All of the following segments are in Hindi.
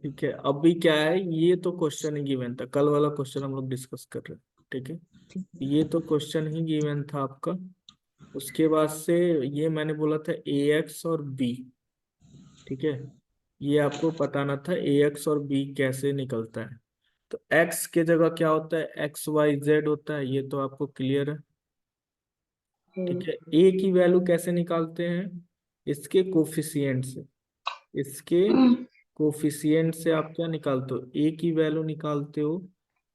ठीक है, अभी क्या है, ये तो क्वेश्चन ही गिवन था, कल वाला क्वेश्चन हम लोग डिस्कस कर रहे हैं। ठीक है, ये तो क्वेश्चन ही गिवन था आपका। उसके बाद से ये मैंने बोला था ए एक्स और बी। ठीक है, ये आपको बताना था ए एक्स और बी कैसे निकलता है। तो एक्स के जगह क्या होता है, एक्स वाई जेड होता है, ये तो आपको क्लियर है। ठीक है, ए की वैल्यू कैसे निकालते हैं, इसके कोफिशिएंट से। इसके कोफिशिएंट से आप क्या निकालते हो, ए की वैल्यू निकालते हो।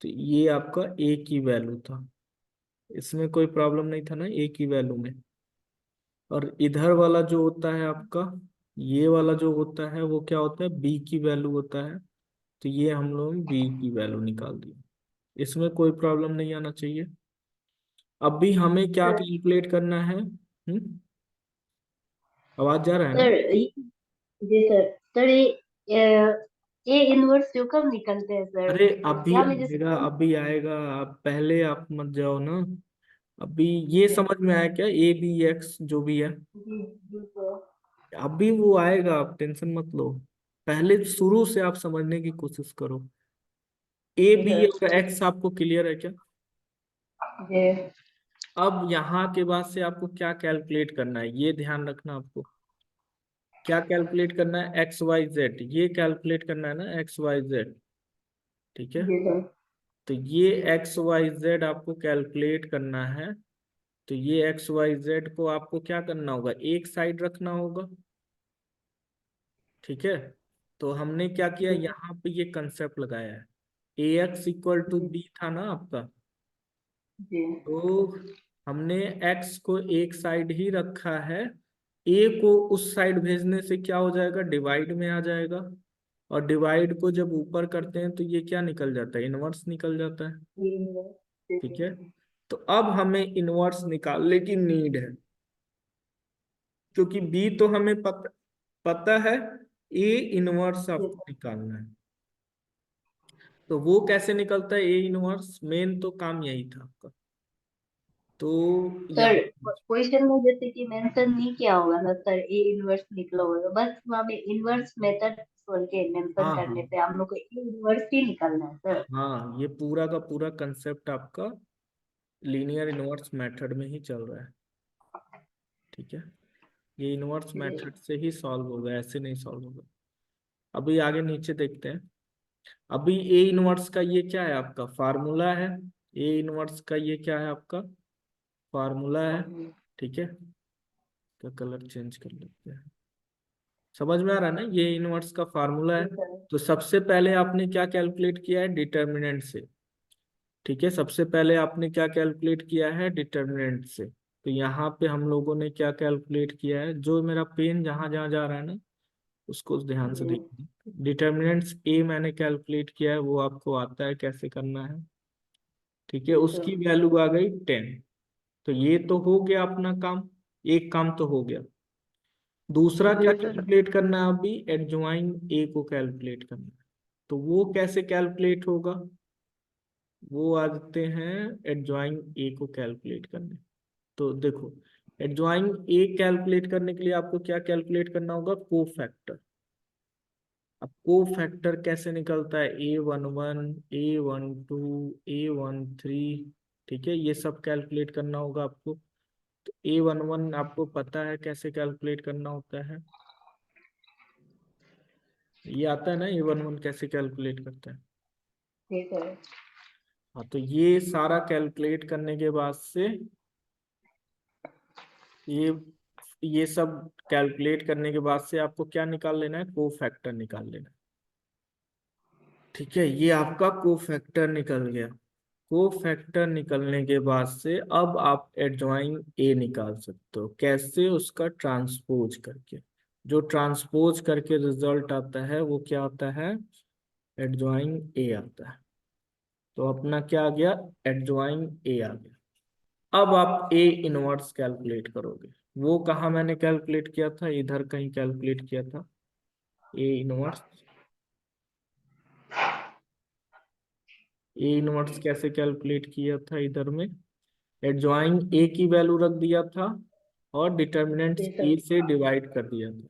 तो ये आपका ए की वैल्यू था, इसमें कोई प्रॉब्लम नहीं था ना ए की वैल्यू में। और इधर वाला जो होता है आपका, ये वाला जो होता है वो क्या होता है, बी की वैल्यू होता है। तो ये हम लोग बी की वैल्यू निकाल दी, इसमें कोई प्रॉब्लम नहीं आना चाहिए। अब भी हमें क्या सर कैलकुलेट करना है, आवाज जा रहा है ना। Sir ji sir. Sir A inverse जो कब निकलते हैं सर? अरे अभी क्या मुझे आएगा, समझ। अभी आएगा, आप पहले आप मत जाओ ना। अभी ये समझ में आया क्या, ए बी एक्स जो भी है, जी जी सर। अभी वो आएगा, आप टेंशन मत लो। पहले शुरू से आप समझने की कोशिश करो। ए जी बी सर। और एक्स आपको क्लियर है क्या। जी अब यहाँ के बाद से आपको क्या कैलकुलेट करना है, ये ध्यान रखना आपको। क्या कैलकुलेट करना है, एक्स वाई जेड, ये कैलकुलेट करना है ना, एक्स वाई जेड। ठीक है, जी सर। तो ये एक्स वाई जेड आपको कैलकुलेट करना है। तो ये एक्स वाई जेड को आपको क्या करना होगा, एक साइड रखना होगा। ठीक है, तो हमने क्या किया, जी सर। यहाँ पे ये कंसेप्ट लगाया है। A X equal to G B था ना आपका, जी तो हमने एक्स को एक साइड ही रखा है। ए को उस साइड भेजने से क्या हो जाएगा, डिवाइड में आ जाएगा। और डिवाइड को जब ऊपर करते हैं तो ये क्या निकल जाता है, इनवर्स निकल जाता है। जी सर। जी ठीक सर। है, तो अब हमें इनवर्स निकालने की नीड है, क्योंकि बी तो हमें पता पता है, ए इनवर्स जी आपको सर। निकालना है। तो वो कैसे निकलता है ए इनवर्स, मेन तो काम यही था आपका। तो सर यहाँ क्वेश्चन में जैसे कि मेंशन नहीं किया होगा ना सर, ए इनवर्स निकला होगा, बस वहाँ पे इनवर्स मेथड बोल के मेंशन हाँ हाँ करने पे हम लोग को ए इनवर्स ही निकालना है सर। हाँ, ये पूरा का पूरा कंसेप्ट आपका लीनियर इनवर्स मेथड में ही चल रहा है। ठीक है, ये इनवर्स जी मेथड से ही सॉल्व होगा, ऐसे नहीं सॉल्व होगा। अभी आगे नीचे देखते हैं। अभी ए इनवर्स का ये क्या है, आपका फार्मूला है। ए इनवर्स का ये क्या है आपका, फार्मूला है। जी ठीक है, तो कलर चेंज कर लेते हैं। समझ में आ रहा है ना, ये इनवर्स का फार्मूला है। जी सर। तो सबसे पहले आपने क्या कैलकुलेट किया है, डिटर्मिनेंट से। ठीक है, सबसे पहले आपने क्या कैलकुलेट किया है, डिटर्मिनेंट से। तो यहाँ पे हम लोगों ने क्या कैलकुलेट किया है, जो मेरा पेन जहां जहां जा रहा है ना, उसको ध्यान से जी देखिए। डिटर्मिनेंट्स ए मैंने कैलकुलेट किया है, वो आपको आता है कैसे करना है। ठीक है, जी सर। उसकी वैल्यू आ गई 10। तो ये तो हो गया अपना काम, एक काम तो हो गया। दूसरा क्या जी सर। कैलकुलेट करना है, अभी एडजॉइन ए को कैलकुलेट करना है। तो वो कैसे कैलकुलेट होगा, वो आते हैं एडजॉइन ए को कैलकुलेट करने। तो देखो, एडजॉइन ए कैलकुलेट करने के लिए आपको क्या कैलकुलेट करना होगा, को फैक्टर। अब को फैक्टर कैसे निकलता है, A11 A12 A13। ठीक है, ये सब कैलकुलेट करना होगा आपको। तो A11 आपको पता है कैसे कैलकुलेट करना होता है, ये आता है ना, A11 कैसे कैलकुलेट करता है। जी सर। हाँ, तो ये सारा कैलकुलेट करने के बाद से ये ये सब कैलकुलेट करने के बाद से आपको क्या निकाल लेना है, को फैक्टर निकाल लेना है। ठीक है, ये आपका को फैक्टर निकल गया। को फैक्टर निकलने के बाद से अब आप एडजॉइन ए निकाल सकते हो, कैसे, उसका ट्रांसपोज करके। जो ट्रांसपोज करके रिजल्ट आता है वो क्या आता है, एडजॉइन ए आता है। तो अपना क्या आ गया, एडजॉइन ए आ गया। अब आप ए इनवर्स कैलकुलेट करोगे। वो कहाँ मैंने कैलकुलेट किया था, इधर कहीं कैलकुलेट किया था ए इनवर्स। ए इनवर्स कैसे कैलकुलेट किया था, इधर में एडजॉइन ए की वैल्यू रख दिया था और डिटर्मिनेंट्स जी ए सर। से डिवाइड कर दिया था।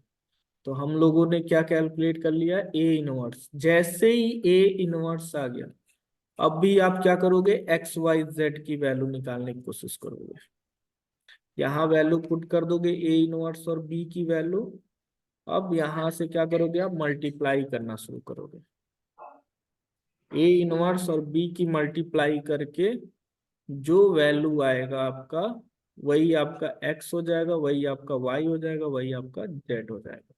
तो हम लोगों ने क्या कैलकुलेट कर लिया, ए इनवर्स। जैसे ही ए इनवर्स आ गया, अब भी आप क्या करोगे, एक्स वाई जेड की वैल्यू निकालने की कोशिश करोगे। यहाँ वैल्यू पुट कर दोगे ए इनवर्स और बी की वैल्यू। अब यहाँ से क्या करोगे, आप मल्टीप्लाई करना शुरू करोगे। ए इनवर्स और बी की मल्टीप्लाई करके जो वैल्यू आएगा आपका, वही आपका एक्स हो जाएगा, वही आपका वाई हो जाएगा, वही आपका जेड हो जाएगा।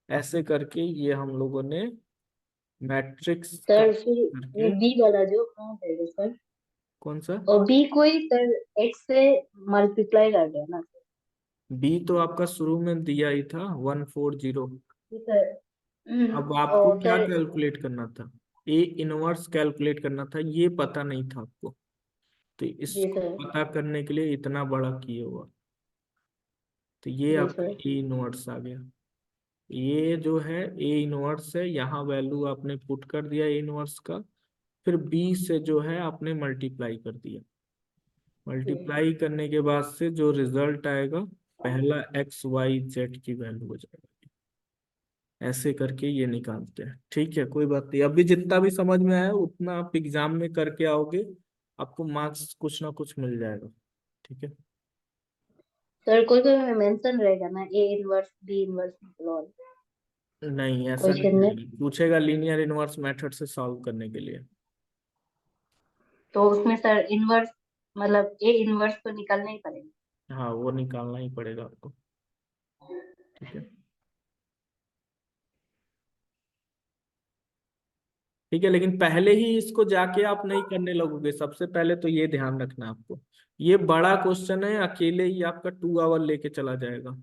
ऐसे करके ये हम लोगों ने मैट्रिक्स का सर फिर ये करके। बी वाला जो कहाँ जाएगा सर? कौन सा? और बी को ही सर एक्स से मल्टीप्लाई कर देना सर। बी तो आपका शुरू में दिया ही था 140। जी सर। अब आपको और क्या सर कैलकुलेट करना था, ए इनवर्स कैलकुलेट करना था, ये पता नहीं था आपको। तो जी इसको सर। पता करने के लिए इतना बड़ा किए हुआ। तो ये जी आपका सर। ए इनवर्स आ गया। ये जो है ए इनवर्स है, यहाँ वैल्यू आपने पुट कर दिया ए इनवर्स का। फिर बी से जो है आपने मल्टीप्लाई कर दिया। जी मल्टीप्लाई करने के बाद से जो रिजल्ट आएगा, पहला एक्स वाई जेड की वैल्यू हो जाएगी। ऐसे करके ये निकालते हैं। ठीक है, कोई बात नहीं। अभी जितना भी समझ में आया उतना आप एग्जाम में करके आओगे, आपको मार्क्स कुछ ना कुछ मिल जाएगा। ठीक है। सर, कोई कोई मेंशन रहेगा ना ए इनवर्स बी इनवर्स निकलो नहीं, ऐसा नहीं क्वेश्चन में। करेगी, पूछेगा लीनियर इनवर्स मेथड से सॉल्व करने के लिए। तो उसमें सर इनवर्स मतलब ए इनवर्स तो निकलना ही पड़ेगा। हाँ, वो निकालना ही पड़ेगा आपको। ठीक है। ठीक है, लेकिन पहले ही इसको जाके आप नहीं करने लगोगे। सबसे पहले तो ये ध्यान रखना आपको, ये बड़ा क्वेश्चन है, अकेले ही आपका 2 आवर लेके चला जाएगा।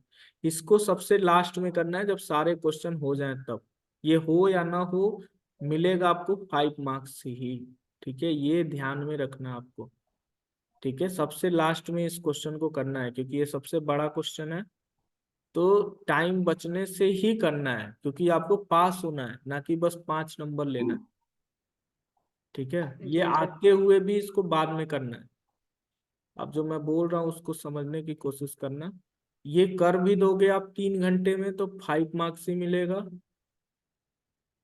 इसको सबसे लास्ट में करना है, जब सारे क्वेश्चन हो जाएं तब। ये हो या ना हो, मिलेगा आपको 5 मार्क्स ही। ठीक है, ये ध्यान में रखना आपको। ठीक है, सबसे लास्ट में इस क्वेश्चन को करना है, क्योंकि ये सबसे बड़ा क्वेश्चन है। तो टाइम बचने से ही करना है, क्योंकि आपको पास होना है, ना कि बस 5 नंबर लेना है। ठीक है, ये जी सर। आते हुए भी इसको बाद में करना है। अब जो मैं बोल रहा हूँ उसको समझने की कोशिश करना। ये कर भी दोगे आप 3 घंटे में तो 5 मार्क्स ही मिलेगा।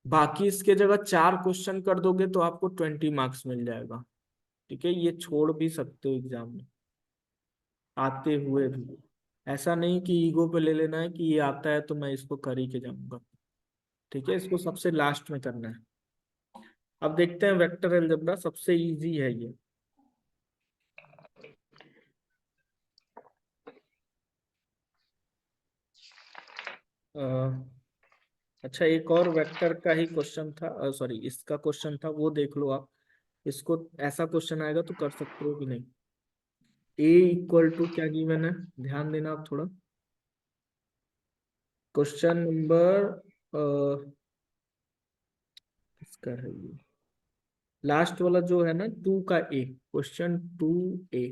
बाकी इसके जगह 4 क्वेश्चन कर दोगे तो आपको 20 मार्क्स मिल जाएगा। ठीक है, ये छोड़ भी सकते हो एग्जाम में आते हुए भी। ऐसा नहीं कि ईगो पे ले लेना है कि ये आता है तो मैं इसको कर ही के जाऊंगा। ठीक है, इसको सबसे लास्ट में करना है। अब देखते हैं वेक्टर अलजेब्रा, सबसे इजी है ये। अ, अच्छा, एक और वेक्टर का ही क्वेश्चन था, सॉरी इसका क्वेश्चन था, वो देख लो आप। इसको ऐसा क्वेश्चन आएगा तो कर सकते हो कि नहीं। ए इक्वल टू क्या गिवन है, ध्यान देना आप थोड़ा। क्वेश्चन नंबर किसका है ये, लास्ट वाला जो है ना, 2 का ए, क्वेश्चन 2A।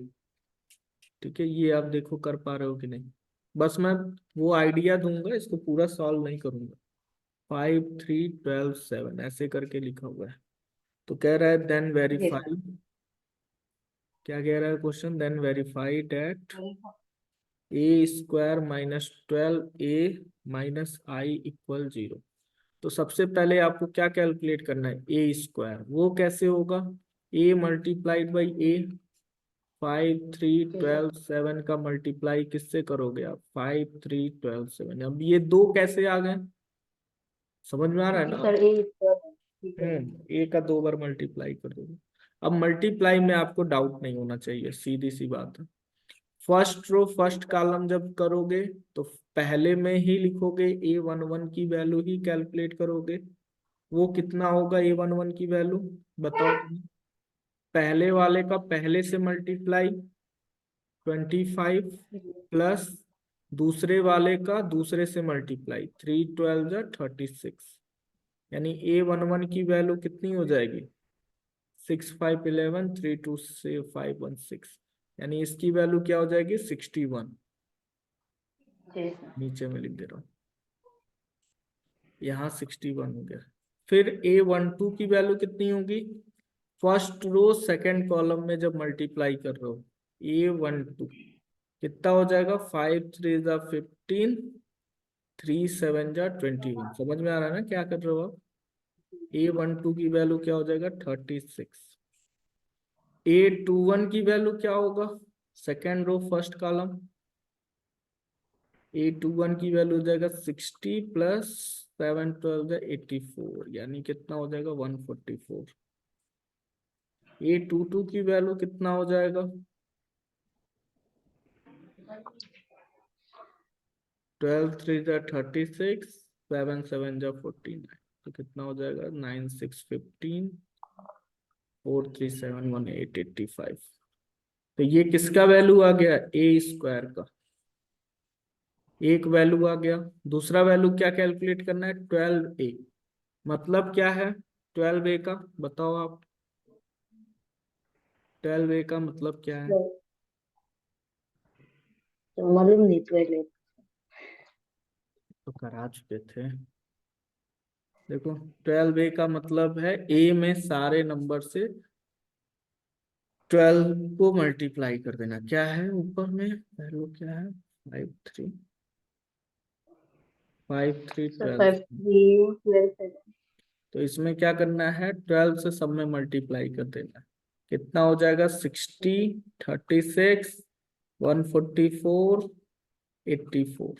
ठीक है, ये आप देखो कर पा रहे हो कि नहीं। बस मैं वो आइडिया दूंगा, इसको पूरा सॉल्व नहीं करूंगा। 5 3 12 7 ऐसे करके लिखा हुआ है। तो कह रहा है देन जी सर। वेरीफाई, क्या कह रहा है question, then verify that a² - 12a - i = 0। तो सबसे पहले आपको क्या कैलकुलेट करना है, a²। वो कैसे होगा, a × a। 5 3 12 7 का मल्टीप्लाई किससे करोगे आप, 5 3 12 7। अब ये दो कैसे आ गए, समझ में आ रहा है जी ना। सर ए स्क्वायर। ठीक है। ए का 2 बार मल्टीप्लाई कर दोगे। अब मल्टीप्लाई में आपको डाउट नहीं होना चाहिए, सीधी सी बात है। फर्स्ट रो फर्स्ट कॉलम जब करोगे तो पहले में ही लिखोगे, A11 की वैल्यू ही कैलकुलेट करोगे। वो कितना होगा A11 की वैल्यू, बताओ। पहले वाले का पहले से मल्टीप्लाई 25, प्लस दूसरे वाले का दूसरे से मल्टीप्लाई 3 12 = 36। यानी A11 की वैल्यू कितनी हो जाएगी, 6 5 11, 3 2 से 5 1 6। यानी इसकी वैल्यू क्या हो जाएगी, 61। जी सर। नीचे में लिख दे रहा हूँ, यहाँ 61 हो गया। फिर A12 की वैल्यू कितनी होगी, फर्स्ट रो सेकंड कॉलम में जब मल्टीप्लाई कर रहे हो, A12 कितना हो जाएगा, 5 3 = 15, 3 7 जा 21। समझ में आ रहा है ना क्या कर रहे हो आप? A12 की वैल्यू क्या हो जाएगा? 36। A21 की वैल्यू क्या होगा? Second row first column. A21 की वैल्यू हो जाएगा 60 प्लस 7 12 84, यानी कितना हो जाएगा? 144। A22 की वैल्यू कितना हो जाएगा? 12 3 जा 36, 7 7 जा 49, तो कितना हो जाएगा? 9 6 15 4 3 7 1 8 85। तो ये किसका वैल्यू आ गया? A² का एक वैल्यू आ गया। दूसरा वैल्यू क्या कैलकुलेट करना है? 12A। मतलब क्या है 12A का? बताओ आप। 12A का मतलब क्या है? तो मालूम नहीं, 12। तो करा चुके थे। देखो 12A का मतलब है ए में सारे नंबर से 12 को मल्टीप्लाई कर देना। क्या है ऊपर में वैल्यू? क्या है? 5 3 5 3 सर 12। 5 3 12 7। तो इसमें क्या करना है? 12 से सब में मल्टीप्लाई कर देना है। कितना हो जाएगा? 60 36 144 84।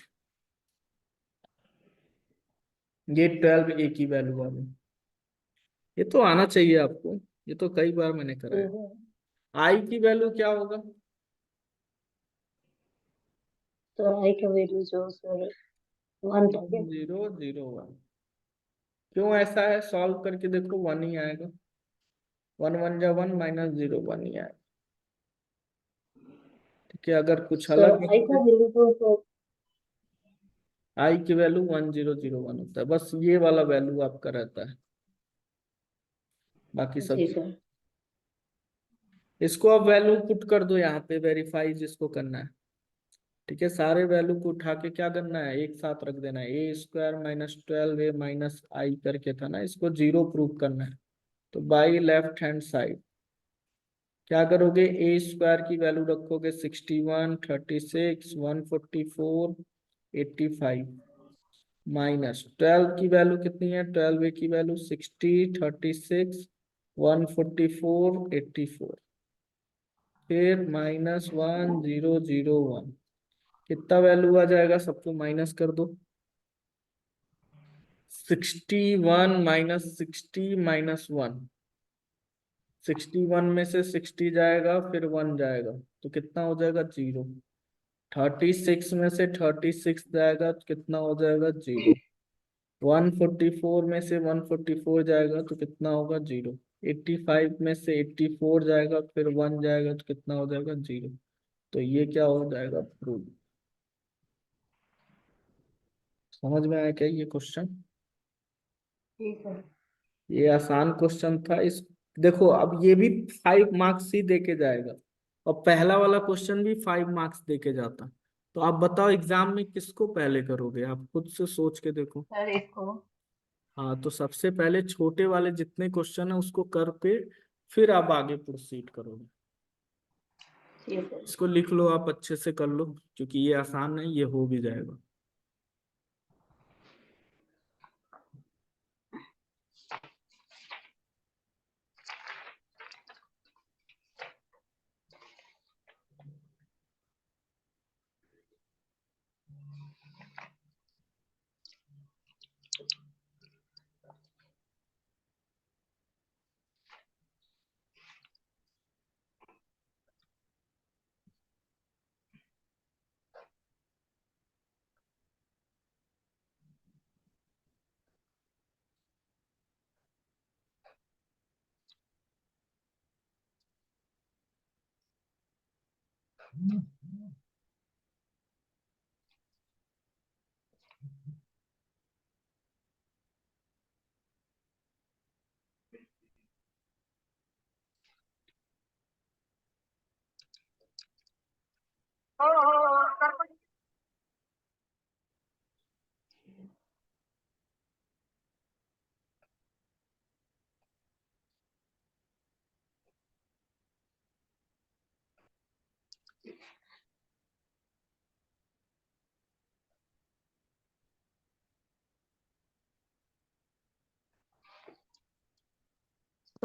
ये 12A की वैल्यू आ गई। ये तो आना चाहिए आपको, ये तो कई बार मैंने कराया। आई की वैल्यू क्या होगा? तो आई का वैल्यू जो सर 1 था क्या? 0 0 1। क्यों ऐसा है? सॉल्व करके देखो, 1 ही आएगा। 1 1 जा 1 -0 1 ही आएगा। ठीक है, अगर कुछ सर अलग आई का रखते वैल्यू तो सर। आई की वैल्यू 1001 होता है, बस ये वाला वैल्यू आपका रहता है। बाकी सब जी सर। इसको अब वैल्यू पुट कर दो यहाँ पे, वेरीफाई जिसको करना है। ठीक है, सारे वैल्यू को उठा के क्या करना है? एक साथ रख देना है। A² -12A माइनस आई करके था ना, इसको 0 प्रूव करना है। तो बाई लेफ्ट हैंड साइड क्या करोगे? A² की वैल्यू रखोगे 61 36 144 85 माइनस 12 की वैल्यू कितनी है? 12A की वैल्यू 60 36 144 84, फिर -1001। कितना वैल्यू आ जाएगा? सबको माइनस कर दो। 61 -60 -1। 61 में से 60 जाएगा, फिर 1 जाएगा, तो कितना हो जाएगा? 0। 36 में से 36 जाएगा तो कितना हो जाएगा? 0। 144 में से 144 जाएगा तो कितना होगा? 0। 85 में से 84 जाएगा, फिर 1 जाएगा तो कितना हो जाएगा? 0। तो ये क्या हो जाएगा? प्रूव। समझ में आया क्या ये क्वेश्चन? जी सर। ये आसान क्वेश्चन था। इस देखो अब ये भी 5 मार्क्स ही देके जाएगा, और पहला वाला क्वेश्चन भी 5 मार्क्स देके जाता। तो आप बताओ एग्जाम में किसको पहले करोगे? आप खुद से सोच के देखो। सर इसको। हाँ, तो सबसे पहले छोटे वाले जितने क्वेश्चन है उसको करके फिर आप आगे प्रोसीड करोगे। जी सर। इसको लिख लो, आप अच्छे से कर लो, क्योंकि ये आसान है, ये हो भी जाएगा।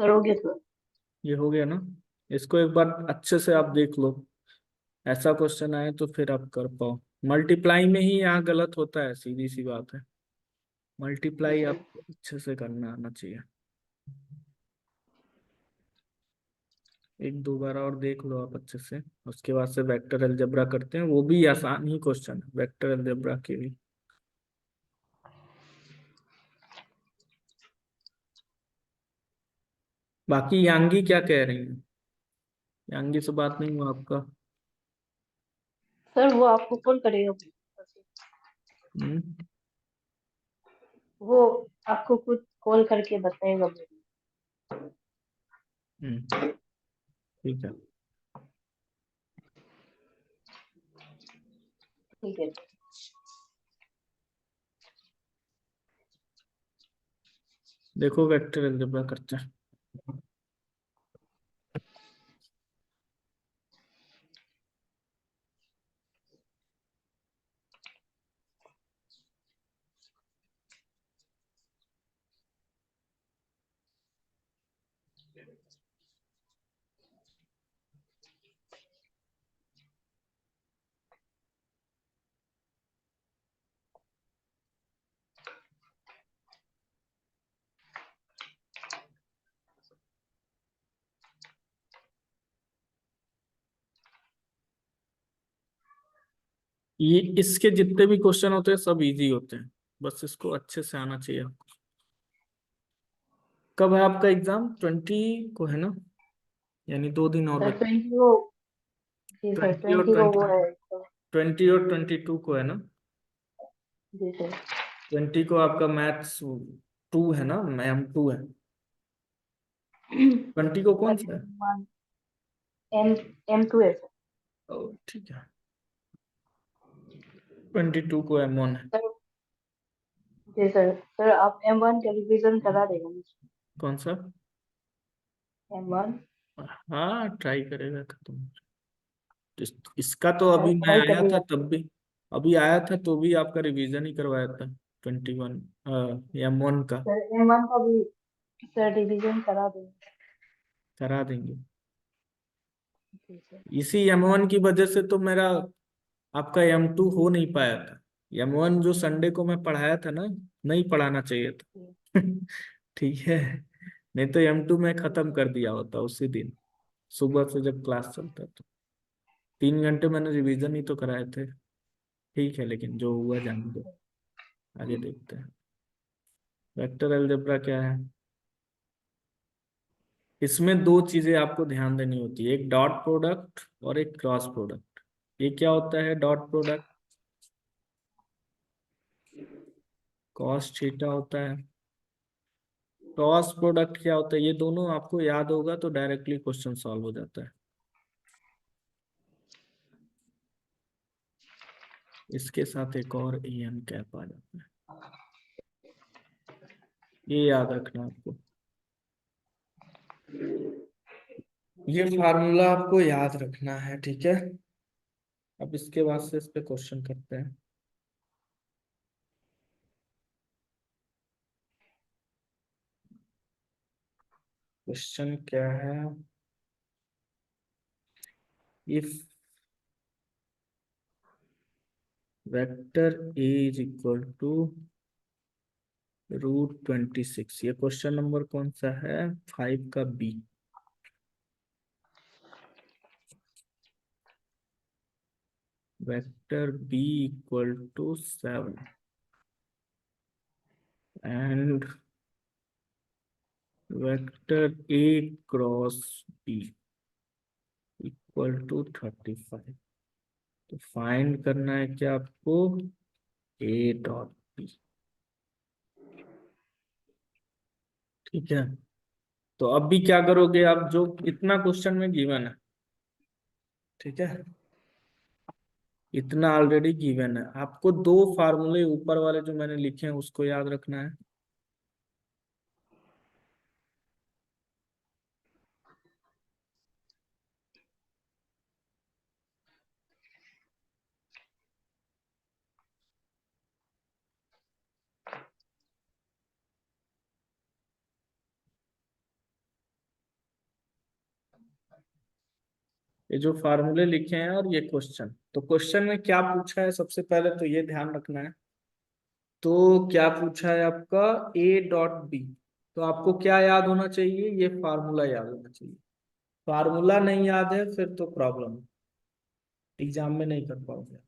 करोगे तो। ये हो गया ना? इसको एक बार अच्छे से आप देख लो, ऐसा क्वेश्चन आए तो फिर आप कर पाओ। मल्टीप्लाई में ही यहाँ गलत होता है, सीधी सी बात है। जी मल्टीप्लाई सर। आपको अच्छे से करना आना चाहिए। एक दो बार और देख लो आप अच्छे से, उसके बाद से वेक्टर अलजेब्रा करते हैं, वो भी आसान ही क्वेश्चन है वेक्टर अलजेब्रा के भी। बाकी यांगी क्या कह रही है? यांगी से बात नहीं हुआ आपका? सर वो आपको कॉल करेगा। हम्म। वो आपको कुछ कॉल करके बताएगा। हम्म। ठीक है। ठीक है। देखो वेक्टर अलजेब्रा करते हैं। ये इसके जितने भी क्वेश्चन होते हैं सब इजी होते हैं, बस इसको अच्छे से आना चाहिए आपको। कब है आपका एग्जाम? 20 को है ना? यानी 2 दिन और सर बचे। 20 को। जी सर 20 और 20 को वो 20, है तो। 20 और 22 को है ना? जी सर। 20 को आपका मैथ्स 2 है ना, M2 है। 20 को कौन सर सा है? एम M2 है सर। ओ ठीक है। 22 को M1 है। Sir ji sir. सर आप M1 का रिवीजन करा देगा मुझे। कौन सा? M1। हाँ ट्राई करेगा खत्म। इसका तो अभी मैं ट्राई आया था करिएगा। तब भी, अभी आया था तो भी आपका रिवीजन ही करवाया था। 21 M1 का। सर M1 का भी सर रिवीजन करा देंगे। करा देंगे। जी सर। इसी M1 की वजह से तो मेरा आपका M2 हो नहीं पाया था। M1 जो संडे को मैं पढ़ाया था ना, नहीं पढ़ाना चाहिए जी था। ठीक है, नहीं तो M2 में जी खत्म सर। कर दिया होता उसी दिन, सुबह से जब क्लास चलता तो। 3 घंटे मैंने रिवीजन ही तो कराए थे। ठीक है, लेकिन जो हुआ जाने दो, आगे देखते हैं। वेक्टर अलजेब्रा क्या है? इसमें दो चीजें आपको ध्यान देनी होती है, एक डॉट प्रोडक्ट और एक क्रॉस प्रोडक्ट। ये क्या होता है डॉट प्रोडक्ट? कॉस थीटा होता है। क्रॉस प्रोडक्ट क्या होता है? ये दोनों आपको याद होगा तो डायरेक्टली क्वेश्चन सॉल्व हो जाता है। इसके साथ एक और एन कैप आ जाता है, ये याद रखना आपको। ये फार्मूला आपको याद रखना है, ठीक है? अब इसके बाद से इस पे क्वेश्चन करते हैं। क्वेश्चन क्या है? If vector A is equal to √26, ये क्वेश्चन नंबर कौन सा है? 5 का B. Vector B equal to 7 and vector A cross B equal to 35। तो फाइंड करना है क्या आपको? A dot B. ठीक है, तो अब भी क्या करोगे आप? जो इतना क्वेश्चन में गिवन है, ठीक है, इतना ऑलरेडी गिवन है, आपको दो फार्मूले ऊपर वाले जो मैंने लिखे हैं उसको याद रखना है। ये जो फार्मूले लिखे हैं और ये क्वेश्चन, तो क्वेश्चन में क्या पूछा है सबसे पहले तो ये ध्यान रखना है। तो क्या पूछा है आपका, ए डॉट बी, तो आपको क्या याद होना चाहिए, ये फार्मूला याद होना चाहिए। फार्मूला नहीं याद है फिर तो प्रॉब्लम, एग्जाम में नहीं कर पाओगे।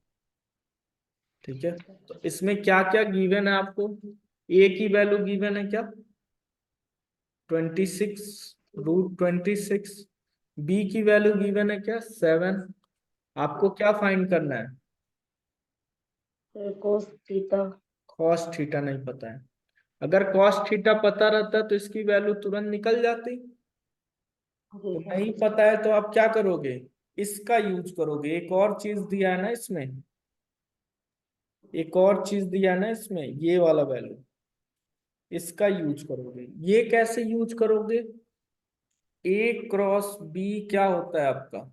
ठीक है, तो इसमें क्या क्या गिवन है आपको। ए की वैल्यू गिवन है क्या, 26, √26। बी की वैल्यू गिवन है क्या, 7। आपको क्या फाइंड करना है, sir cos theta. Cos theta नहीं पता है। अगर कॉस थीटा पता रहता तो इसकी वैल्यू तुरंत निकल जाती। जी तो सर। नहीं पता है तो आप क्या करोगे, इसका यूज करोगे। एक और चीज दिया है ना इसमें, एक और चीज दिया है ना इसमें, ये वाला वैल्यू, इसका यूज करोगे। ये कैसे यूज करोगे, ए क्रॉस बी क्या होता है आपका,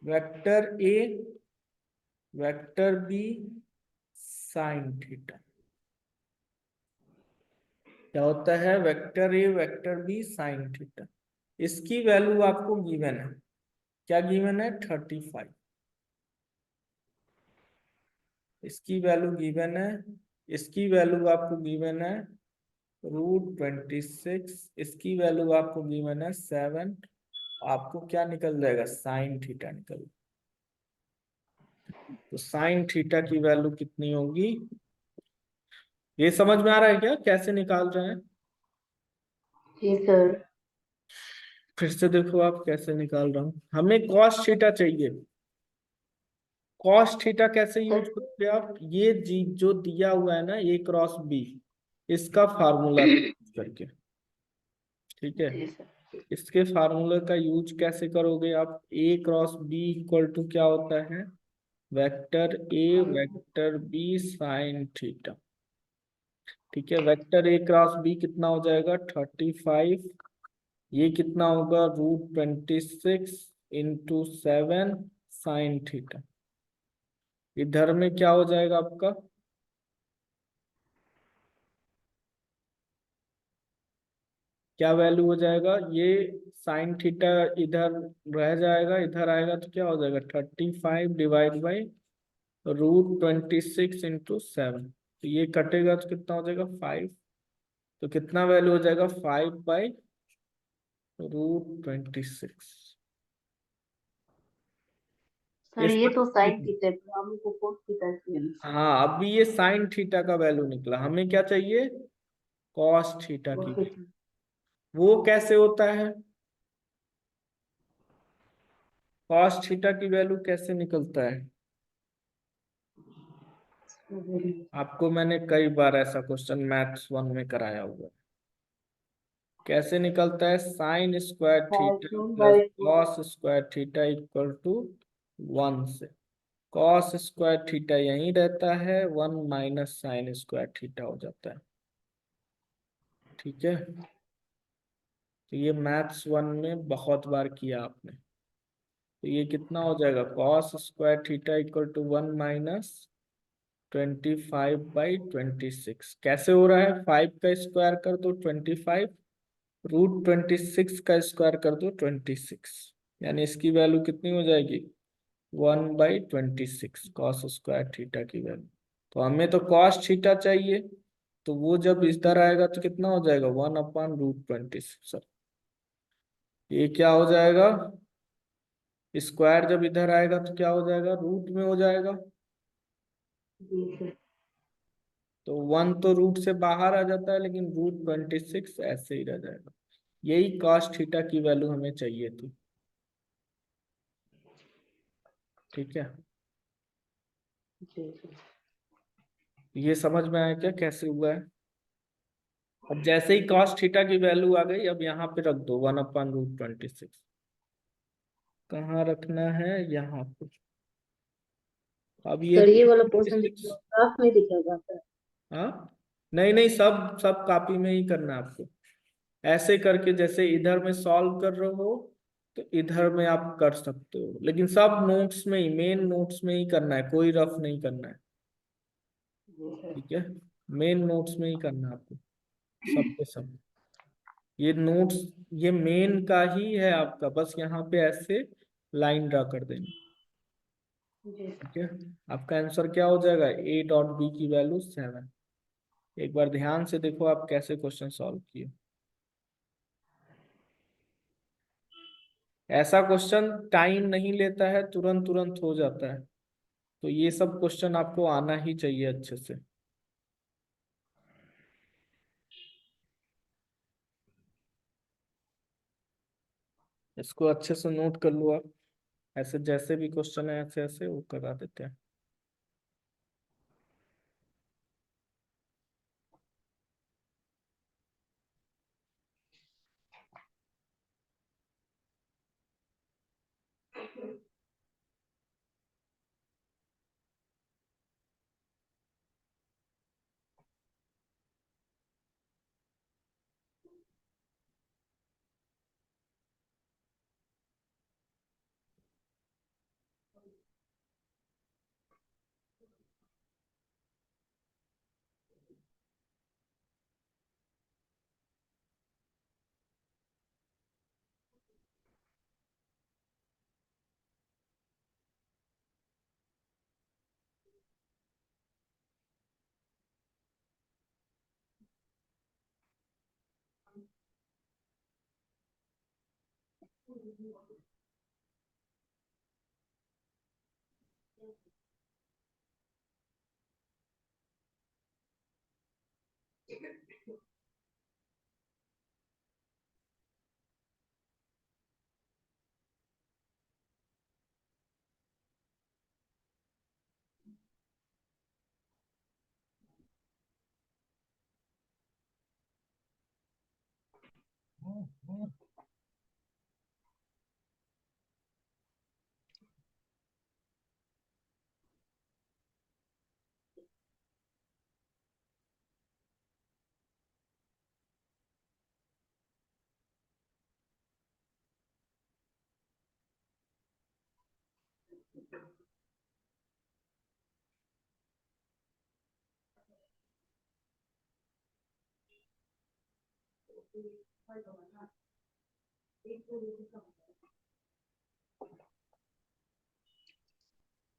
vector A vector B sine theta. क्या होता है, vector A vector B sine theta. इसकी वैल्यू आपको गिवन है, क्या गिवन है, 35। इसकी वैल्यू गिवन है, इसकी वैल्यू आपको गिवन है √26। इसकी वैल्यू आपको गिवन है 7। आपको क्या निकल जाएगा, साइन थीटा निकल। तो साइन थीटा की वैल्यू कितनी होगी, ये समझ में आ रहा है क्या कैसे निकाल रहे हैं। जी सर। फिर से देखो आप कैसे निकाल रहा हूं। हमें कॉस थीटा चाहिए। कॉस थीटा कैसे यूज सर करते हैं आप, ये जी जो दिया हुआ है ना, ए क्रॉस बी, इसका फार्मूला यूज करके। ठीक है, जी सर। इसके फार्मूले का यूज कैसे करोगे आप, A cross B equal to क्या होता है, vector A vector B sine theta. ठीक है, वेक्टर ए क्रॉस बी कितना हो जाएगा, 35। ये कितना होगा, √26 इंटू 7 साइन थीटा। इधर में क्या हो जाएगा आपका, क्या वैल्यू हो जाएगा, ये साइन थीटा इधर रह जाएगा, इधर आएगा तो क्या हो जाएगा, 35 डिवाइड बाई √26 इंटू 7। तो ये कटेगा तो कितना हो जाएगा, 5। तो कितना वैल्यू हो जाएगा, 5/√26। सर ये ये तो साइन समझ। थीटा है, हम को cos थीटा चाहिए। हाँ, अभी ये साइन थीटा का वैल्यू निकला, हमें क्या चाहिए, कॉस थीटा की। cos theta. वो कैसे होता है, कॉस थीटा की वैल्यू कैसे निकलता है। आपको मैंने कई बार ऐसा क्वेश्चन मैथ्स 1 में कराया हुआ है। कैसे निकलता है, sine square theta plus cos square theta equal to 1 से। कॉस स्क्वायर थीटा यहीं रहता है, 1 माइनस साइन स्क्वायर थीटा हो जाता है। ठीक है, तो ये मैथ्स 1 में बहुत बार किया आपने। तो ये कितना हो जाएगा, cos square theta equal to 1 minus 25/26। कैसे हो रहा है, 5 का स्क्वायर कर दो 25, √26 का स्क्वायर कर दो 26, यानी इसकी वैल्यू कितनी हो जाएगी, 1/26 कॉस स्क्वायर थीटा की वैल्यू। तो हमें तो कॉस थीटा चाहिए, तो वो जब इधर आएगा तो कितना हो जाएगा, 1/√26। सर ये क्या हो जाएगा, स्क्वायर जब इधर आएगा तो क्या हो जाएगा, रूट में हो जाएगा। जी सर। तो 1 तो रूट से बाहर आ जाता है, लेकिन √26 ऐसे ही रह जाएगा। यही कॉस थीटा की वैल्यू हमें चाहिए थी। ठीक है, जी सर। ये समझ में आया क्या कैसे हुआ है। अब जैसे ही कॉस थीटा की वैल्यू आ गई, अब यहाँ पे रख दो 1/√26। कहाँ रखना है, यहाँ पे। अब ये सर ये वाला पोर्शन 26, ग्राफ में दिखेगा सर। हाँ, नहीं नहीं, सब सब कॉपी में ही करना है आपको। ऐसे करके जैसे इधर में सॉल्व कर रहे हो, तो इधर में आप कर सकते हो, लेकिन सब नोट्स में ही, मेन नोट्स में ही करना है, कोई रफ नहीं करना है। जी सर। ठीक है, मेन नोट्स में ही करना है आपको, सब के सब। ये नोट्स, ये मेन का ही है आपका, बस यहाँ पे ऐसे लाइन ड्रा कर देंगे। जी। ठीक है, आपका आंसर क्या हो जाएगा, ए डॉट बी की वैल्यू 7। एक बार ध्यान से देखो आप कैसे क्वेश्चन सॉल्व किए। ऐसा क्वेश्चन टाइम नहीं लेता है, तुरंत तुरंत हो जाता है। तो ये सब क्वेश्चन आपको आना ही चाहिए अच्छे से। इसको अच्छे से नोट कर लो आप। ऐसे जैसे भी क्वेश्चन है ऐसे ऐसे वो करा देते हैं।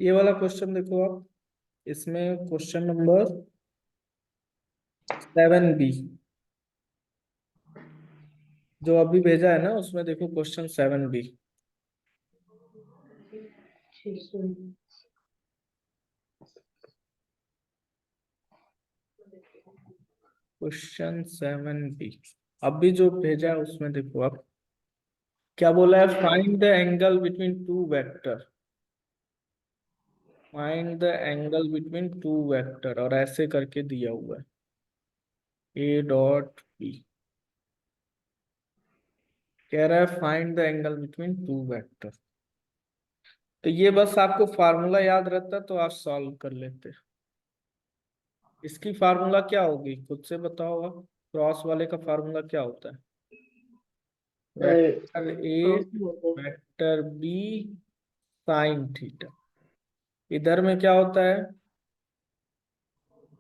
ये वाला क्वेश्चन देखो आप, इसमें क्वेश्चन नंबर 7B जो अभी भेजा है ना, उसमें देखो क्वेश्चन 7B। ठीक है। क्वेश्चन 7B अभी जो भेजा है उसमें देखो आप क्या बोला है, find the angle between two vector. Find the angle between two vector और ऐसे करके दिया हुआ है ए डॉट बी। कह रहा है find the angle between two vector. तो ये बस आपको फार्मूला याद रहता तो आप सॉल्व कर लेते। इसकी फार्मूला क्या होगी खुद से बताओ आप। क्रॉस वाले का फार्मूला क्या होता है, वेक्टर ए क्रॉस होते हैं। Vector B sine theta. इधर में क्या होता है,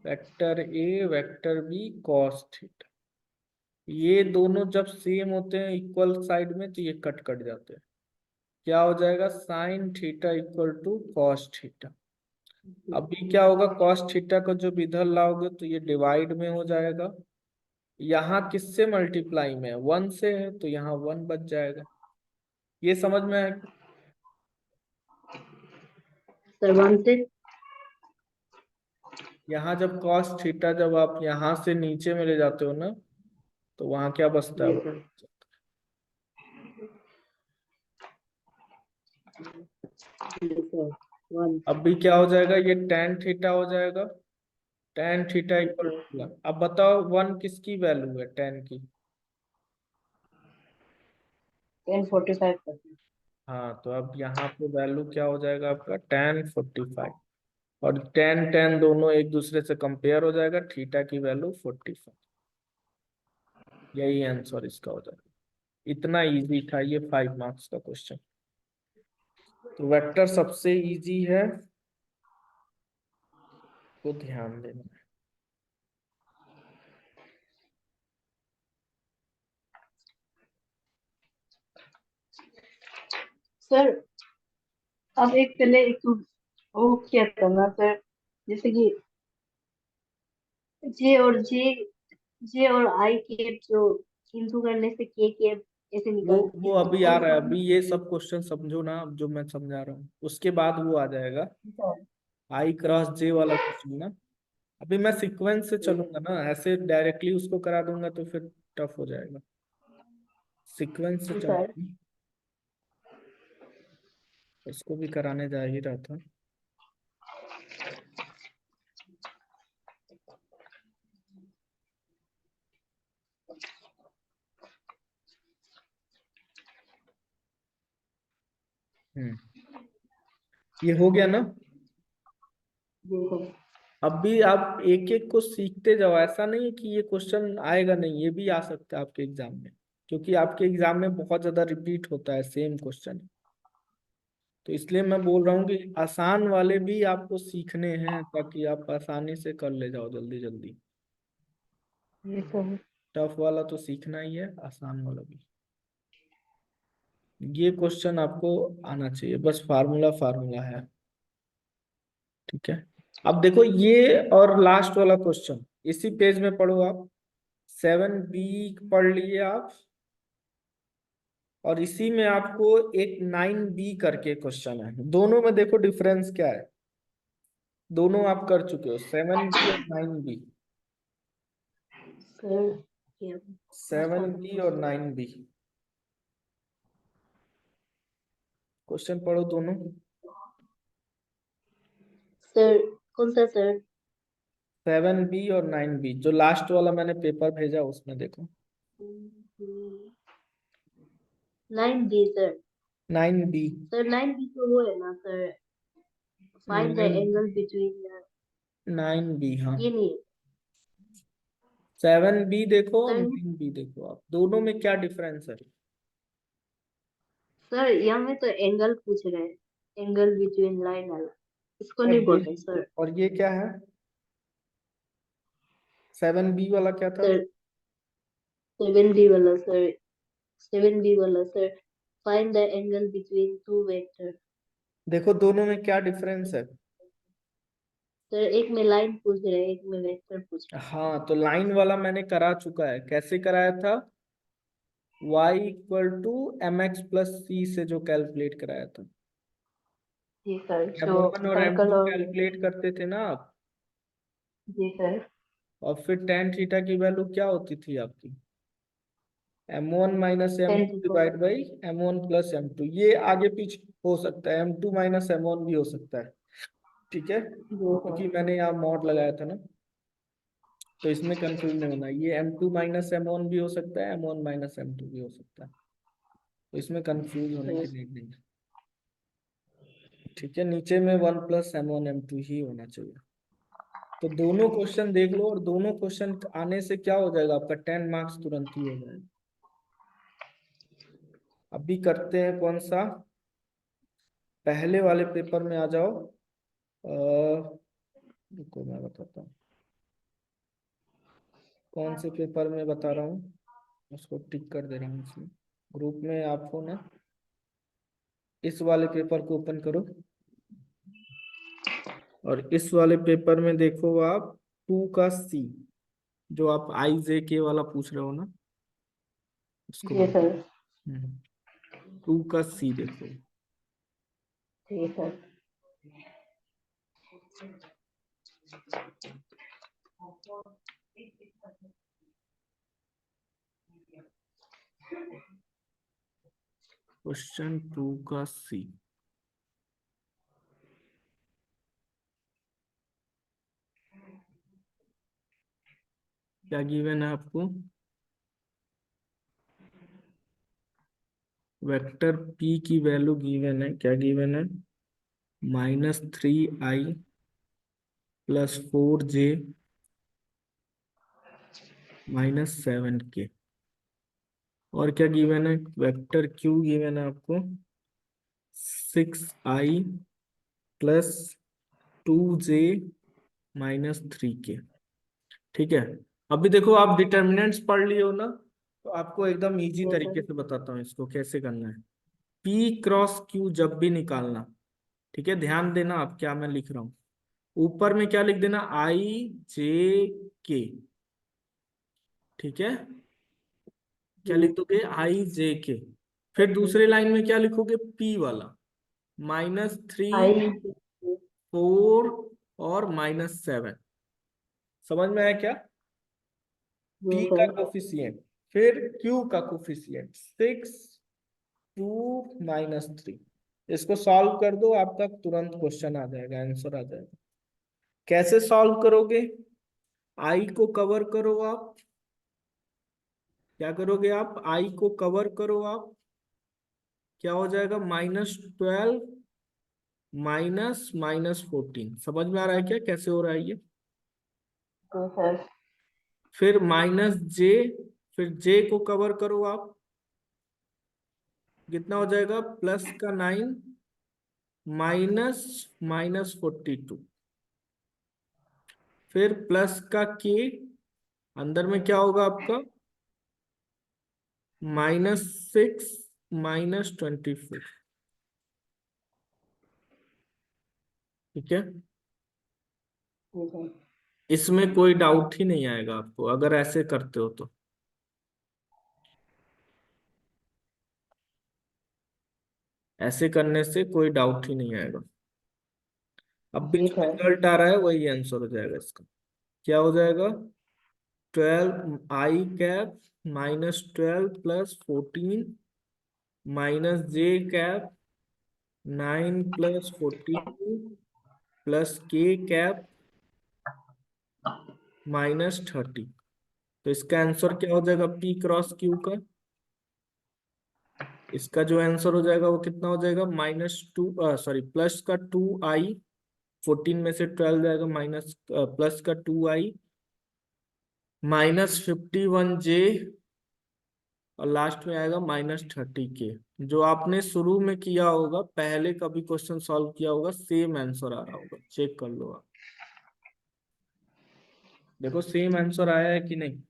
vector A vector B cos theta. ये दोनों जब सेम होते हैं इक्वल साइड में तो ये कट कट जाते हैं। क्या हो जाएगा, sine theta equal to cos theta. अभी क्या होगा, कॉस थीटा को जब इधर लाओगे तो ये डिवाइड में हो जाएगा। यहाँ किससे मल्टीप्लाई में है, 1 से है तो यहाँ 1 बच जाएगा। ये समझ में है। सर 1 से यहाँ जब कॉस थीटा जब आप यहाँ से नीचे में ले जाते हो ना, तो वहां क्या बचता है जी वो। सर। जी सर 1। अब भी क्या हो जाएगा, ये टेन थीटा हो जाएगा। टेन थीटा जी इक्वल सर टू 1। अब बताओ 1 किसकी वैल्यू है, टेन की। 1045%। हाँ, तो अब यहाँ पे वैल्यू क्या हो जाएगा आपका, 1045। और टेन टेन दोनों एक दूसरे से कंपेयर हो जाएगा, थीटा की वैल्यू 45। यही आंसर इसका हो जाएगा। इतना इजी था ये 5 मार्क्स का क्वेश्चन। तो वेक्टर सबसे इजी है, तो ध्यान देना। सर अब एक पहले एक तो वो किया था ना सर, जैसे कि जे और आई के जो इंटू करने से के ऐसे वो निकलती वो है अभी आ वो रहा है, अभी फॉर्मूला। ये सब क्वेश्चन समझो ना, जो मैं समझा रहा हूँ उसके बाद वो आ जाएगा आई क्रॉस जे वाला क्वेश्चन ना। अभी मैं सीक्वेंस से चलूंगा ना, ऐसे डायरेक्टली उसको करा दूंगा तो फिर टफ हो जाएगा। सीक्वेंस से सर चलूंगा, उसको भी कराने जा ही रहा था। हम्म, ये हो गया ना। जी सर। अभी आप एक एक को सीखते जाओ, ऐसा नहीं है कि ये क्वेश्चन आएगा नहीं, ये भी आ सकता है आपके एग्जाम में, क्योंकि आपके एग्जाम में बहुत ज्यादा रिपीट होता है सेम क्वेश्चन। तो इसलिए मैं बोल रहा हूँ कि आसान वाले भी आपको सीखने हैं ताकि आप आसानी से कर ले जाओ जल्दी जल्दी। जी सर। टफ वाला तो सीखना ही है, आसान वाला भी। ये क्वेश्चन आपको आना चाहिए, बस फार्मूला फार्मूला है। ठीक है, अब देखो ये और लास्ट वाला क्वेश्चन इसी पेज में पढ़ो आप। 7B पढ़ लिए आप, और इसी में आपको एक 9B करके क्वेश्चन है। दोनों में देखो डिफरेंस क्या है, दोनों आप कर चुके हो, 7B और 9B। सर ये 7B और 9B क्वेश्चन पढ़ो दोनों। सर कौन सा सर? 7B और 9B, जो लास्ट वाला मैंने पेपर भेजा उसमें देखो। 9 B sir. 9B। Sir 9 B तो वो है ना sir, find the 9, angle between. 9B हाँ। ये नहीं है 7B देखो, सर। 9B देखो, आप दोनों में क्या डिफरेंस है। सर यहाँ में तो एंगल पूछ रहे हैं, एंगल बिटवीन लाइन वाला, इसको और नहीं ये, बोलते सर। और ये क्या है, 7B वाला क्या था। सर 7 बी वाला सर, 7 बी वाला sir, find the angle between two vector. देखो दोनों में क्या डिफरेंस है। सर एक में लाइन पूछ रहे हैं, एक में वेक्टर पूछ रहे हैं। हाँ, तो लाइन वाला मैंने करा चुका है, कैसे कराया था, y = mx + c से जो कैलकुलेट कराया था। जी सर, जो M1 और सर्कल M2 और कैलकुलेट करते थे ना आप, जी सर। और फिर tan थीटा की वैल्यू क्या होती थी आपकी, M1 - ten M2 theta divide sir. By M1 + M2। ये आगे पीछे हो सकता है, M2 - M1 भी हो सकता है। ठीक है, जी सर। क्योंकि मैंने यहाँ मॉड लगाया था ना, तो इसमें कंफ्यूज नहीं होना, ये M2 - M1 भी हो सकता है, M1 - M2 भी हो सकता है, तो इसमें कंफ्यूज होने की जी नीड नहीं है। ठीक है, नीचे में 1 + M1 M2 ही होना चाहिए। तो दोनों क्वेश्चन देख लो, और दोनों क्वेश्चन आने से क्या हो जाएगा, आपका 10 मार्क्स तुरंत ही हो जाएगा। अभी करते हैं कौन सा, पहले वाले पेपर में आ जाओ। रुको मैं बताता हूँ कौन से पेपर में बता रहा हूँ, उसको टिक कर दे रहा हूँ इसमें। ग्रुप में आप हो ना, इस वाले पेपर को ओपन करो, और इस वाले पेपर में देखो आप 2 का C, जो आप IJK वाला पूछ रहे हो ना, उसको जी बोलो। सर। 2 का C देखो। जी सर। क्वेश्चन 2 का C। क्या गिवन है आपको, वेक्टर P की वैल्यू गिवन है, क्या गिवन है, -3i + 4j - 7k। और क्या गिवन है, वेक्टर Q गिवन है आपको 6i + 2j - 3k। ठीक है, अभी देखो आप डिटर्मिनेंट्स पढ़ लिए हो ना, तो आपको एकदम इजी जी तरीके सर। से बताता हूँ इसको कैसे करना है। पी क्रॉस क्यू जब भी निकालना, ठीक है, ध्यान देना आप क्या मैं लिख रहा हूं। ऊपर में क्या लिख देना, आई जे के, ठीक है, क्या लिख दोगे, आई जे के। फिर दूसरे लाइन में क्या लिखोगे, पी वाला, -3, आई 4 और -7। समझ में आया क्या, पी का सर कोफिशिएंट, फिर क्यू का कोफिशिएंट 6, 2, -3। इसको सॉल्व कर दो, आपका तुरंत क्वेश्चन आ जाएगा, आंसर आ जाएगा। कैसे सॉल्व करोगे, आई को कवर करो आप, क्या करोगे आप, आई को कवर करो आप, क्या हो जाएगा, -12 -14। समझ में आ रहा है क्या कैसे हो रहा है ये। सर फिर -j, फिर j को कवर करो आप, कितना हो जाएगा, +9 -42। फिर प्लस का k, अंदर में क्या होगा आपका, -6 -24। ठीक है, इसमें कोई डाउट ही नहीं आएगा आपको अगर ऐसे करते हो तो। ऐसे करने से कोई डाउट ही नहीं आएगा। अब भी जी जो सर रिजल्ट आ रहा है वही आंसर हो जाएगा इसका। क्या हो जाएगा, 12 i cap -12 +14 -j cap 9 + 42 +k cap -30। तो इसका आंसर क्या हो जाएगा, पी क्रॉस क्यू का, इसका जो आंसर हो जाएगा वो कितना हो जाएगा, -2, सॉरी, प्लस का 2i, 14 में से 12 जाएगा, माइनस प्लस का 2i, -51j, और लास्ट में आएगा -30k। जो आपने शुरू में किया होगा, पहले कभी क्वेश्चन सॉल्व किया होगा, सेम आंसर आ रहा होगा, चेक कर लो आप, देखो सेम आंसर आया है कि नहीं।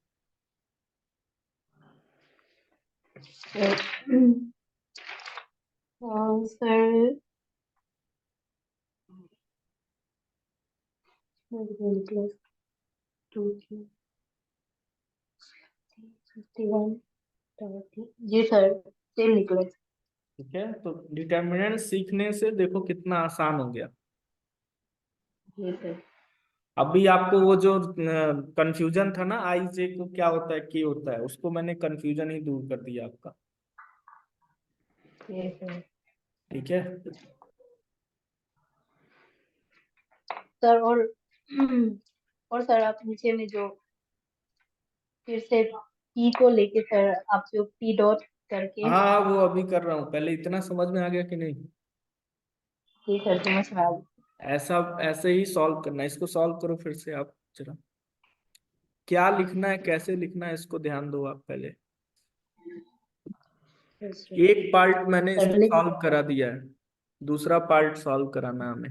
सर जी सर सेम निकला। ठीक है, तो डिटर्मिनेंट सीखने से देखो कितना आसान हो गया। जी सर अभी आपको वो जो कंफ्यूजन था ना, आई जे को क्या होता है, के होता है, उसको मैंने कंफ्यूजन ही दूर कर दिया आपका। जी सर ठीक है, सर और सर आप नीचे में जो फिर से पी को लेके सर आप जो पी डॉट करके हाँ वो अभी कर रहा हूँ, पहले इतना समझ में आ गया कि नहीं। जी सर समझ में आ ऐसा ऐसे ही सॉल्व करना है, इसको सॉल्व करो फिर से आप जरा, क्या लिखना है कैसे लिखना है इसको ध्यान दो आप पहले। गया सर। एक पार्ट मैंने सर इसको लिख सॉल्व करा दिया है, दूसरा पार्ट सॉल्व कराना है हमें।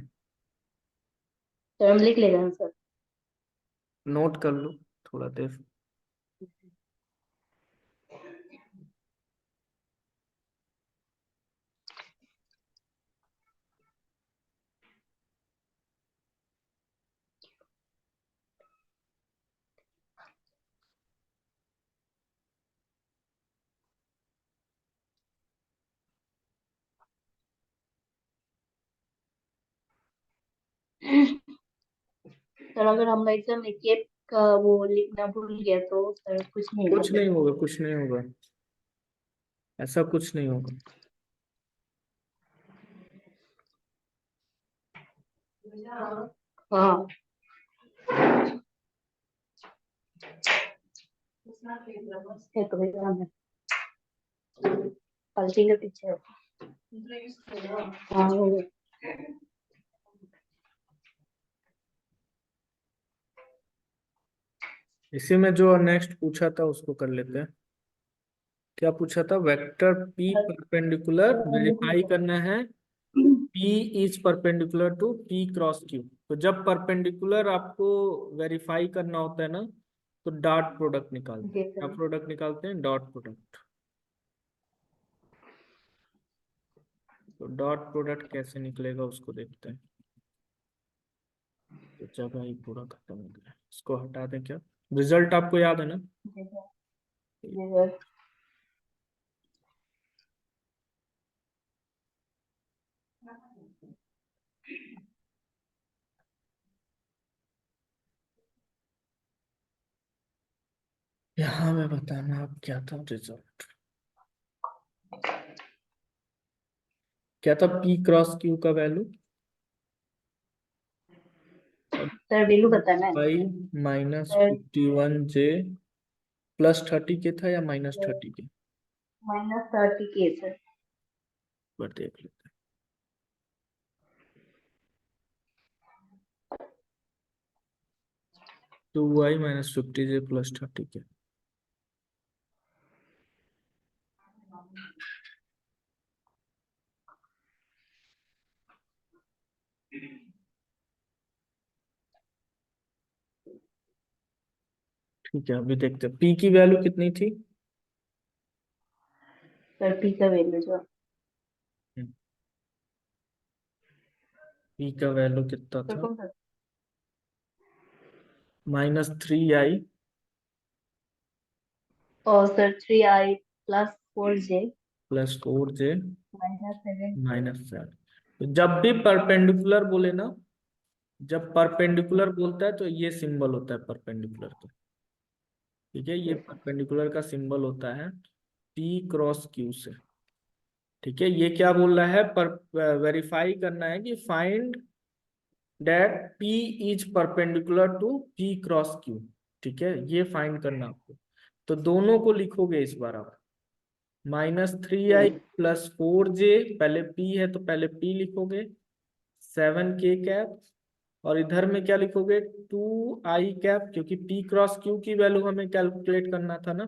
सर हम लिख ले रहे हैं सर। नोट कर लो थोड़ा देर। सर अगर हम एग्जाम में केप का वो लिखना भूल गया तो सर कुछ नहीं कुछ होगा। नहीं होगा, कुछ नहीं होगा, ऐसा कुछ नहीं होगा। हाँ है तो एग्जाम है कल फिंगर पिक्चर। हाँ हो गया। इसी में जो नेक्स्ट पूछा था उसको कर लेते हैं। क्या पूछा था, वेक्टर पी परपेंडिकुलर वेरीफाई करना है, P is perpendicular to P cross Q. तो जब परपेंडिकुलर आपको वेरीफाई करना होता है ना, तो डॉट प्रोडक्ट निकालते जी हैं। क्या सर प्रोडक्ट निकालते हैं, डॉट प्रोडक्ट। तो डॉट प्रोडक्ट कैसे निकलेगा उसको देखते हैं। तो जगह ही पूरा खत्म हो गया, इसको हटा दें क्या? रिजल्ट आपको याद है ना? जी सर। जी सर। यहाँ में बताना अब क्या था रिजल्ट। क्या था पी क्रॉस क्यू का वैल्यू? सर वैल्यू बताना है ना? सर51J +30 के था या -30 के? -30 के सर। पर देख लेते हैं। 2y - 50J +30 के। ठीक है, अभी देखते हैं पी की वैल्यू कितनी थी। सर पी का वैल्यू जो पी का वैल्यू कितना सर था? कौन सा? -3i और sir 3i + 4j +4j -7j। -7। तो जब भी परपेंडिकुलर बोले ना, जब परपेंडिकुलर बोलता है तो ये सिंबल होता है परपेंडिकुलर का। ठीक है, ये परपेंडिकुलर का सिंबल होता है पी क्रॉस क्यू से। ठीक है, ये क्या बोल रहा है? पर वेरीफाई करना है कि find that P is perpendicular to P cross Q। ठीक है, ये फाइंड करना आपको। तो दोनों को लिखोगे इस बार आप। -3i + 4j, पहले P है तो पहले P लिखोगे, 7k कैप, और इधर में क्या लिखोगे? 2i कैप, क्योंकि P क्रॉस Q की वैल्यू हमें कैलकुलेट करना था ना।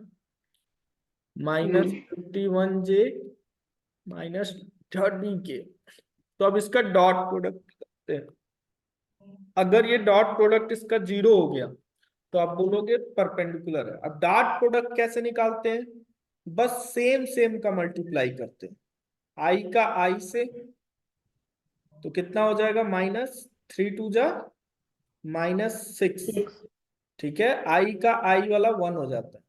-51j -30k। तो अब इसका डॉट प्रोडक्ट करते हैं। अगर ये डॉट प्रोडक्ट इसका 0 हो गया तो आप बोलोगे परपेंडिकुलर है। अब डॉट प्रोडक्ट कैसे निकालते हैं? बस सेम सेम का मल्टीप्लाई करते हैं, आई का आई से। तो कितना हो जाएगा? -3 × 2 -6। 6। ठीक है, आई का आई वाला 1 हो जाता है।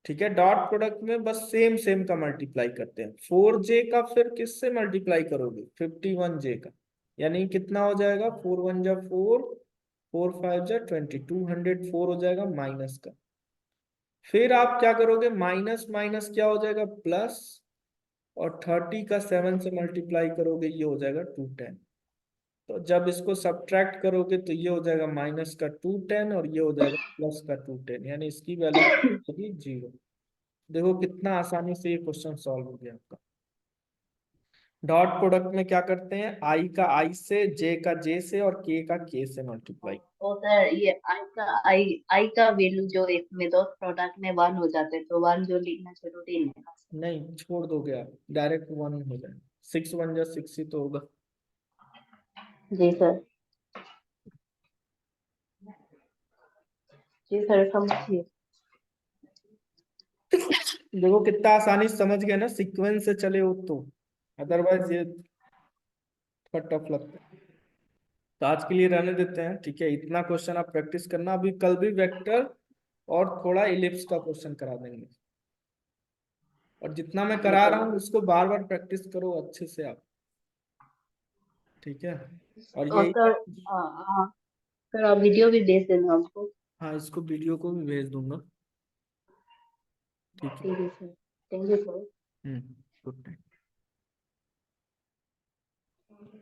ठीक है, डॉट प्रोडक्ट में बस सेम सेम का मल्टीप्लाई करते हैं। 4j का फिर किससे मल्टीप्लाई करोगे? 51j का। यानी कितना हो जाएगा? 4 × 1 = 4, 4 × 5 = 20, 204 हो जाएगा माइनस का। फिर आप क्या करोगे? माइनस माइनस क्या हो जाएगा? प्लस, और 30 का 7 से मल्टीप्लाई करोगे, ये हो जाएगा 210। तो जब इसको सब्ट्रैक्ट करोगे तो ये हो जाएगा माइनस का 210 और ये हो जाएगा प्लस का 210, यानी इसकी वैल्यू होगी 0। देखो कितना आसानी से ये क्वेश्चन सॉल्व हो गया आपका। डॉट प्रोडक्ट में क्या करते हैं? आई का आई से, जे का जे से, और के का के से मल्टीप्लाई। और सर ये आई का वैल्यू जो एक में दो प्रोडक्ट में 1 हो जाते हैं, तो 1 जो लिखना जरूरी नहीं है। नहीं, छोड़ दोगे आप, डायरेक्ट 1 हो जाए। 6 × 1 = 6 ही तो होगा। जी सर। जी सर समझिए। देखो कितना आसानी से समझ गए ना, सीक्वेंस से चले हो तो। अदरवाइज ये थोड़ा टफ लगता है। तो आज के लिए रहने देते हैं, ठीक है? इतना क्वेश्चन आप प्रैक्टिस करना, अभी कल भी वेक्टर और थोड़ा इलिप्स का क्वेश्चन करा देंगे। और जितना मैं जी करा रहा सर। हूँ उसको बार बार प्रैक्टिस करो अच्छे से आप। ठीक है, और और यही सर हाँ हाँ सर, आप वीडियो भी भेज देना हमको। हाँ, इसको वीडियो को भी भेज दूंगा। ठीक है। ठीक है sir. Thank you sir. Good night.